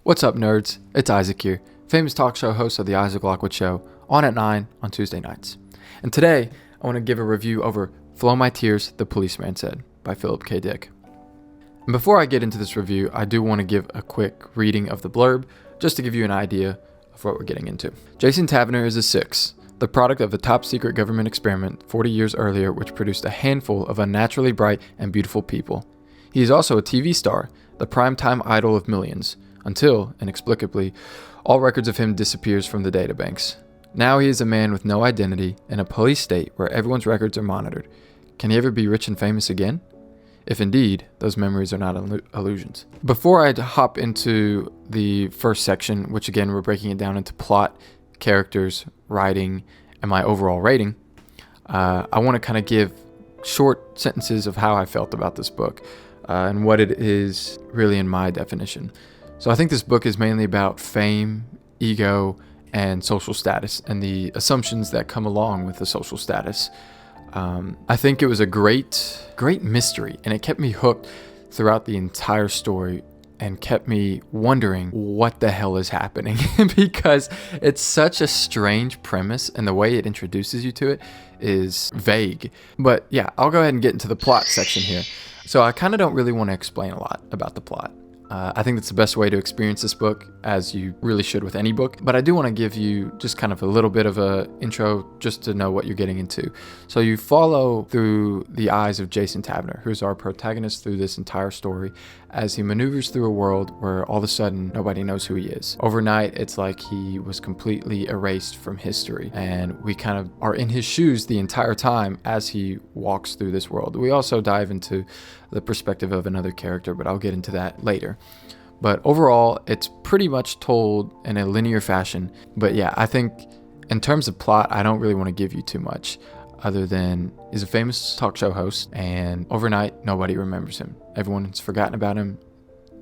What's up, nerds? It's Isaac here, famous talk show host of The Isaac Lockwood Show, on at 9 on Tuesday nights. And today, I want to give a review over Flow My Tears, The Policeman Said, by Philip K. Dick. And before I get into this review, I do want to give a quick reading of the blurb, just to give you an idea of what we're getting into. Jason Taverner is a 6, the product of a top-secret government experiment 40 years earlier which produced a handful of unnaturally bright and beautiful people. He is also a TV star, the primetime idol of millions, until, inexplicably, all records of him disappears from the databanks. Now he is a man with no identity in a police state where everyone's records are monitored. Can he ever be rich and famous again? If indeed, those memories are not illusions. Before I hop into the first section, which again we're breaking it down into plot, characters, writing, and my overall rating, I want to kind of give short sentences of how I felt about this book and what it is really in my definition. So I think this book is mainly about fame, ego, and social status, and the assumptions that come along with the social status. I think it was a great mystery, and it kept me hooked throughout the entire story and kept me wondering what the hell is happening because it's such a strange premise, and the way it introduces you to it is vague. But yeah, I'll go ahead and get into the plot section here. So I kind of don't really want to explain a lot about the plot. I think that's the best way to experience this book, as you really should with any book. But I do want to give you just kind of a little bit of a intro just to know what you're getting into. So you follow through the eyes of Jason Taverner, who's our protagonist through this entire story, as he maneuvers through a world where all of a sudden nobody knows who he is. Overnight, it's like he was completely erased from history, and we kind of are in his shoes the entire time as he walks through this world. We also dive into the perspective of another character, but I'll get into that later. But overall, it's pretty much told in a linear fashion. But yeah, I think in terms of plot, I don't really want to give you too much, other than he's a famous talk show host, and overnight, nobody remembers him. Everyone's forgotten about him.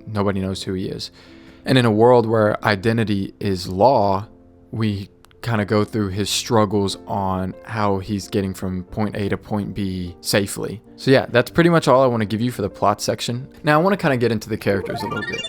Nobody knows who he is. And in a world where identity is law, we kind of go through his struggles on how he's getting from point A to point B safely. So yeah, that's pretty much all I want to give you for the plot section. Now I want to kind of get into the characters a little bit.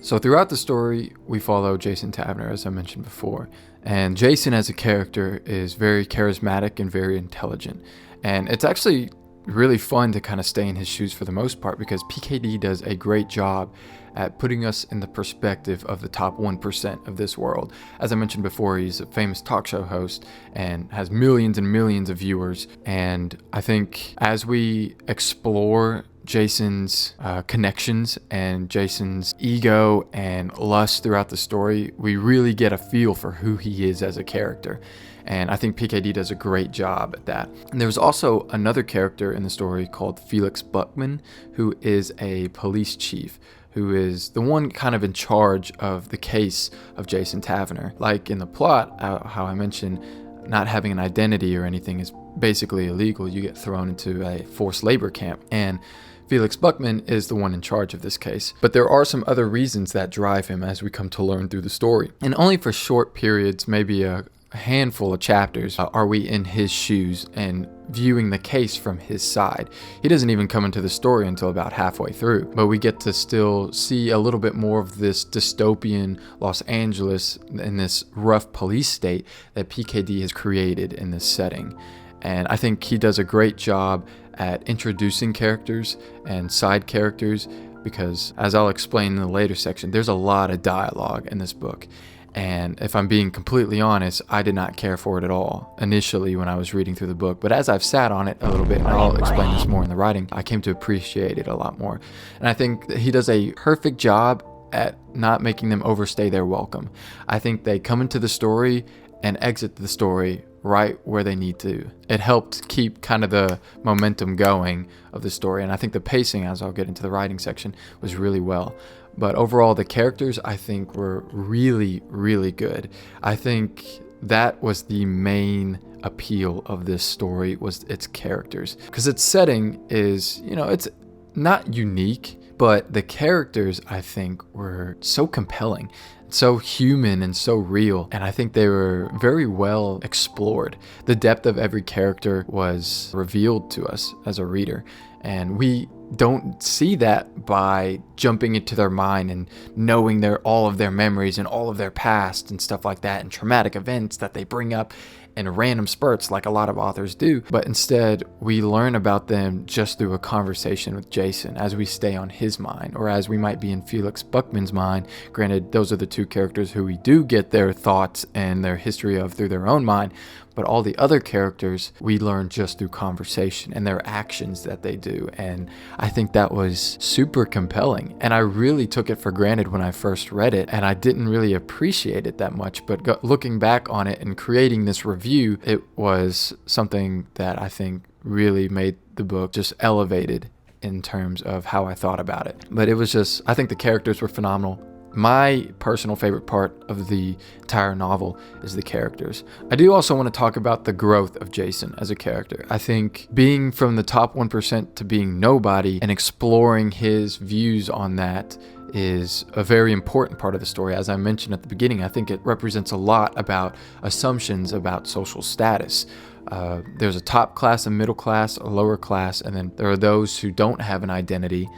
So throughout the story, we follow Jason Taverner, as I mentioned before. And Jason as a character is very charismatic and very intelligent. And it's actually really fun to kind of stay in his shoes for the most part, because PKD does a great job at putting us in the perspective of the top 1% of this world. As I mentioned before, he's a famous talk show host and has millions and millions of viewers. And I think as we explore Jason's connections and Jason's ego and lust throughout the story, we really get a feel for who he is as a character. And I think PKD does a great job at that. And there's also another character in the story called Felix Buckman, who is a police chief, who is the one kind of in charge of the case of Jason Taverner. Like in the plot, how I mentioned, not having an identity or anything is basically illegal. You get thrown into a forced labor camp. And Felix Buckman is the one in charge of this case. But there are some other reasons that drive him, as we come to learn through the story. And only for short periods, maybe a handful of chapters, are we in his shoes and viewing the case from his side. He doesn't even come into the story until about halfway through, but we get to still see a little bit more of this dystopian Los Angeles in this rough police state that PKD has created in this setting. And I think he does a great job at introducing characters and side characters, because as I'll explain in the later section, there's a lot of dialogue in this book. And if I'm being completely honest, I did not care for it at all initially when I was reading through the book. But as I've sat on it a little bit, and I'll explain this more in the writing, I came to appreciate it a lot more. And I think that he does a perfect job at not making them overstay their welcome. I think they come into the story and exit the story right where they need to. It helped keep kind of the momentum going of the story. And I think the pacing, as I'll get into the writing section, was really well. But overall, the characters, I think, were really, really good. I think that was the main appeal of this story, was its characters. Because its setting is, it's not unique, but the characters, I think, were so compelling, so human and so real. And I think they were very well explored. The depth of every character was revealed to us as a reader. And we don't see that by jumping into their mind and knowing all of their memories and all of their past and stuff like that, and traumatic events that they bring up in random spurts like a lot of authors do. But instead, we learn about them just through a conversation with Jason as we stay on his mind, or as we might be in Felix Buckman's mind. Granted, those are the two characters who we do get their thoughts and their history of through their own mind, but all the other characters we learn just through conversation and their actions that they do. And I think that was super compelling, and I really took it for granted when I first read it, and I didn't really appreciate it that much. But looking back on it and creating this review, it was something that I think really made the book just elevated in terms of how I thought about it. But it was just, I think the characters were phenomenal. My personal favorite part of the entire novel is the characters. I do also want to talk about the growth of Jason as a character. I think being from the top 1% to being nobody and exploring his views on that is a very important part of the story. As I mentioned at the beginning, I think it represents a lot about assumptions about social status. There's a top class, a middle class, a lower class, and then there are those who don't have an identity,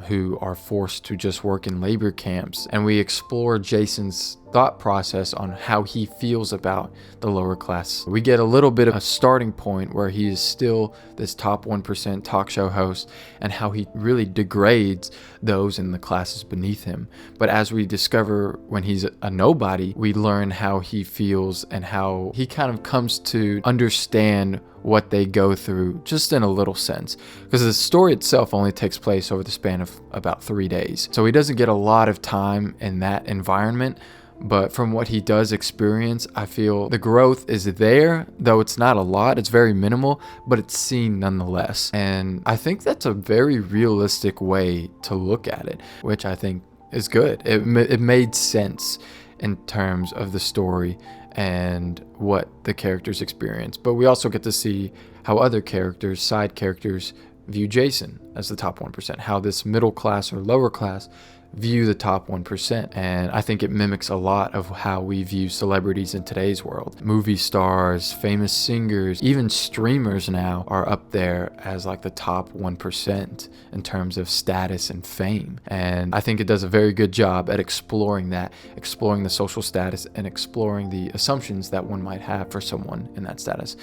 who are forced to just work in labor camps. And we explore Jason's thought process on how he feels about the lower class. We get a little bit of a starting point where he is still this top 1% talk show host, and how he really degrades those in the classes beneath him. But as we discover when he's a nobody, we learn how he feels and how he kind of comes to understand what they go through, just in a little sense, because the story itself only takes place over the span of about 3 days. So he doesn't get a lot of time in that environment. But from what he does experience, I feel the growth is there, though it's not a lot. It's very minimal, but it's seen nonetheless. And I think that's a very realistic way to look at it, which I think is good. It made sense in terms of the story and what the characters experience. But we also get to see how other characters, side characters, view Jason as the top 1%, how this middle class or lower class view the top 1%. And I think it mimics a lot of how we view celebrities in today's world. Movie stars, famous singers, even streamers now are up there as like the top 1% in terms of status and fame. And I think it does a very good job at exploring that, exploring the social status and exploring the assumptions that one might have for someone in that status.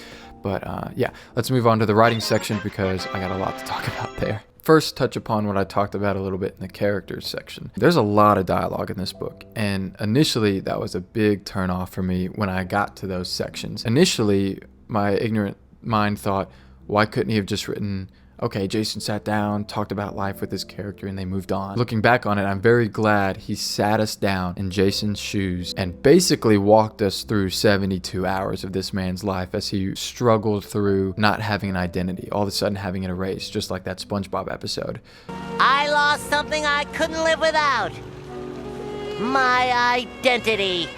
But yeah, let's move on to the writing section, because I got a lot to talk about there. First, touch upon what I talked about a little bit in the characters section. There's a lot of dialogue in this book, and initially that was a big turnoff for me when I got to those sections. Initially, my ignorant mind thought, why couldn't he have just written, okay, Jason sat down, talked about life with his character, and they moved on. Looking back on it, I'm very glad he sat us down in Jason's shoes and basically walked us through 72 hours of this man's life as he struggled through not having an identity, all of a sudden having it erased, just like that SpongeBob episode. I lost something I couldn't live without. My identity.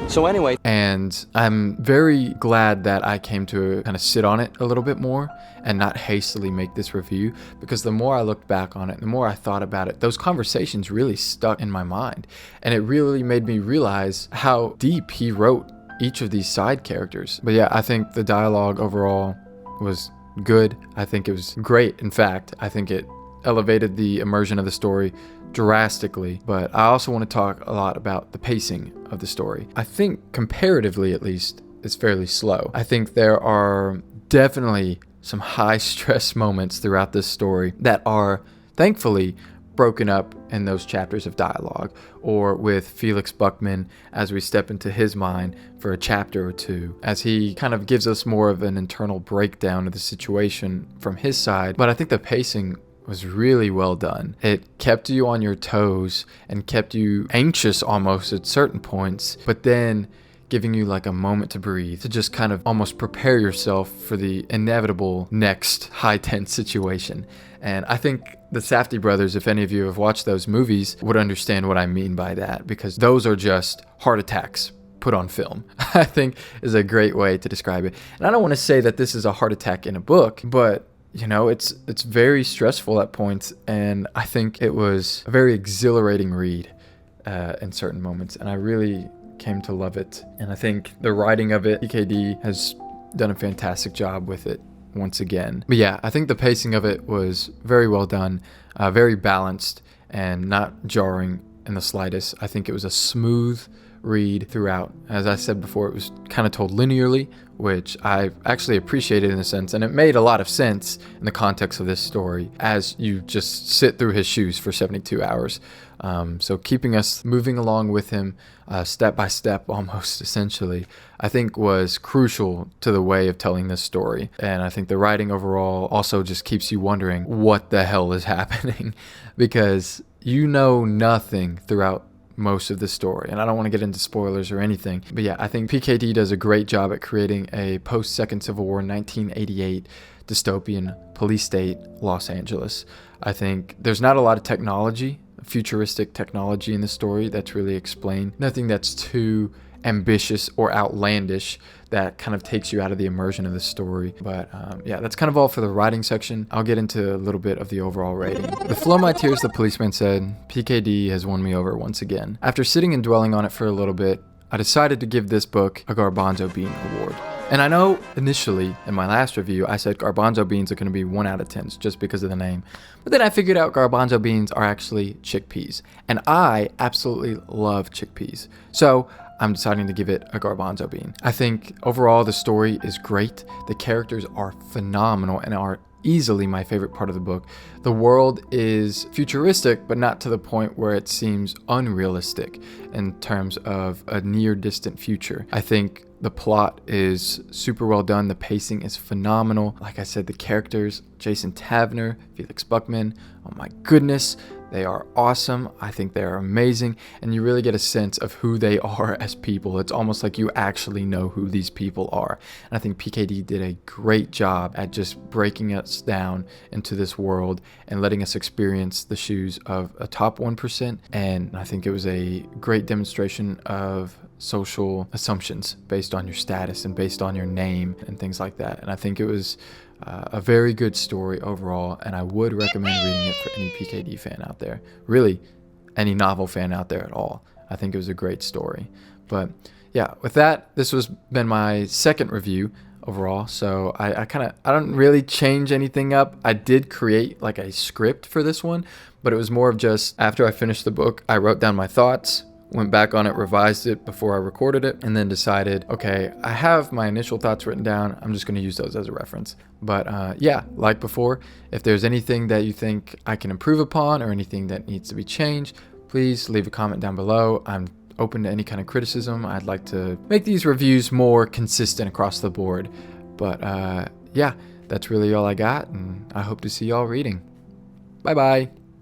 So anyway, and I'm very glad that I came to kind of sit on it a little bit more and not hastily make this review, because the more I looked back on it, the more I thought about it, those conversations really stuck in my mind, and it really made me realize how deep he wrote each of these side characters. But yeah, I think the dialogue overall was good. I think it was great. In fact, I think it elevated the immersion of the story drastically. But I also want to talk a lot about the pacing of the story. I think comparatively, at least, it's fairly slow. I think there are definitely some high stress moments throughout this story that are thankfully broken up in those chapters of dialogue, or with Felix Buckman as we step into his mind for a chapter or two, as he kind of gives us more of an internal breakdown of the situation from his side. But I think the pacing was really well done. It kept you on your toes and kept you anxious almost at certain points, but then giving you like a moment to breathe, to just kind of almost prepare yourself for the inevitable next high tense situation. And I think the Safdie brothers, if any of you have watched those movies, would understand what I mean by that, because those are just heart attacks put on film. I think is a great way to describe it. And I don't want to say that this is a heart attack in a book, but you know, it's very stressful at points, and I think it was a very exhilarating read in certain moments, and I really came to love it. And I think the writing of it, PKD has done a fantastic job with it. once again. But yeah, I think the pacing of it was very well done, very balanced, and not jarring in the slightest. I think it was a smooth read throughout. As I said before, it was kind of told linearly, which I actually appreciated in a sense, and it made a lot of sense in the context of this story as you just sit through his shoes for 72 hours. So keeping us moving along with him step by step, almost essentially, I think was crucial to the way of telling this story. And I think the writing overall also just keeps you wondering what the hell is happening, because you know nothing throughout most of the story, and I don't want to get into spoilers or anything, but yeah, I think PKD does a great job at creating a post-Second Civil War 1988 dystopian police state Los Angeles. I think there's not a lot of technology, futuristic technology in the story that's really explained. Nothing that's too ambitious or outlandish that kind of takes you out of the immersion of the story. But yeah, that's kind of all for the writing section. I'll get into a little bit of the overall rating. With Flow My Tears, the Policeman said, PKD has won me over once again. After sitting and dwelling on it for a little bit, I decided to give this book a Garbanzo Bean Award. And I know initially in my last review, I said garbanzo beans are going to be 1 out of 10 just because of the name. But then I figured out garbanzo beans are actually chickpeas. And I absolutely love chickpeas. So I'm deciding to give it a garbanzo bean. I think overall the story is great. The characters are phenomenal and are easily my favorite part of the book. The world is futuristic, but not to the point where it seems unrealistic in terms of a near distant future. I think the plot is super well done. The pacing is phenomenal. Like I said, the characters, Jason Taverner, Felix Buckman, oh my goodness, they are awesome. I think they are amazing, and you really get a sense of who they are as people. It's almost like you actually know who these people are. And I think PKD did a great job at just breaking us down into this world and letting us experience the shoes of a top 1%. And I think it was a great demonstration of social assumptions based on your status and based on your name and things like that. And I think it was a very good story overall, and I would recommend reading it for any PKD fan out there. Really, any novel fan out there at all. I think it was a great story. But yeah, with that, this has been my second review overall. So I don't really change anything up. I did create like a script for this one, but it was more of just after I finished the book, I wrote down my thoughts, went back on it, revised it before I recorded it, and then decided, okay, I have my initial thoughts written down. I'm just going to use those as a reference. But yeah, like before, if there's anything that you think I can improve upon or anything that needs to be changed, please leave a comment down below. I'm open to any kind of criticism. I'd like to make these reviews more consistent across the board. But yeah, that's really all I got, and I hope to see y'all reading. Bye-bye.